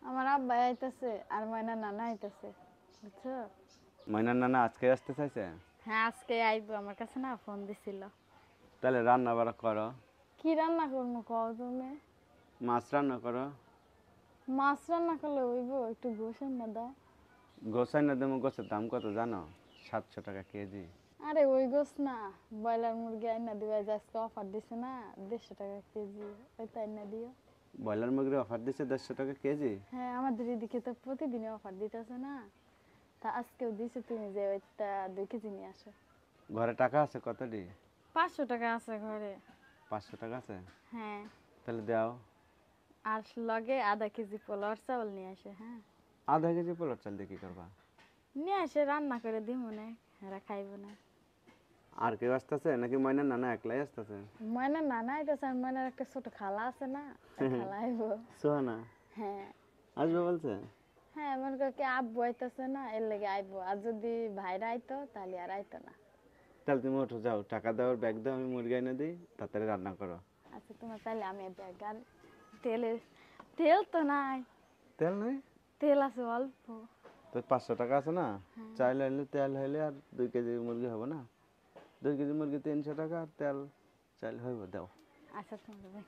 আমার আব্বা আইতাছে আর ময়না নানা আইতাছে, বুঝছো? ময়নার নানা আজকে আসতে চাইছে? হ্যাঁ, আজকে আইবো, আমার কাছে না ফোন দিছিল। তাহলে রান্না বাড়া করো। কি রান্না করবো কও তুমি? মাছ রান্না করো। মাছ রান্না করলে হইব, একটু গোসেন না দাও। গোসাই না দেবো, গোছের দাম কত জানো? 700 টাকা কেজি। আরে ওই গোস না, ব্রয়লার মুরগি আইনা দিবা, যে আজকে অফার দিছে না, 150 টাকা কেজি, ওইটা আইনা দিও। ব্রয়লার মুরগির অফার দিচ্ছে 150 টাকা কেজি। হ্যাঁ, আমাদের এদিকে তো প্রতিদিনই অফার দিতেছে না, তা আজকেও দিছে, তুমি যে ওইটা 2 কেজি নিয়ে আসো। ঘরে টাকা আছে কতটি? 500 টাকা আছে ঘরে। 500 টাকা আছে? হ্যাঁ, তাহলে দাও। আর লগে ½ কেজি পোলাওর চাউল নিয়ে আসে। হ্যাঁ, ½ কেজি পোলার চাল দিয়ে কি করবা? নিয়ে আসে, রান্না করে দিব না, এরা খাইব না। আর কেউ আসতেছে নাকি ময়নার নানা একলাই আসতেছে? ময়নার নানা আইতাছে, আর ময়নার একটা ছোট খালা আছে না, ওই খালা আইবো। সোহানা হ্যাঁ। আসবে বলছে? হ্যাঁ, মনে কর কি আব্বু আইতাছে না, এর লেগে আইবো, আর যদি ভাইরা আইতো তাহলে আর আইতো না। তাহলে তুমি ওঠো, যাও, টাকা দাও, ব্যাগ দাও, আমি মুরগি এনে দিই, তাড়াতাড়ি রান্না করো। আচ্ছা, তোমার তাহলে আমি ব্যাগ আর তেলের, তেল তো নাই। তেল নেই? তেল আছে অল্প। তো 500 টাকা আছে না? হ্যাঁ। চাইল হইলে তেল হইলে আর 2 কেজি মুরগি হবে না? 2 কেজি মুরগি 300 টাকা, আর তেল চাইল হইব, দাও। আচ্ছা, তোমার ব্যাগ।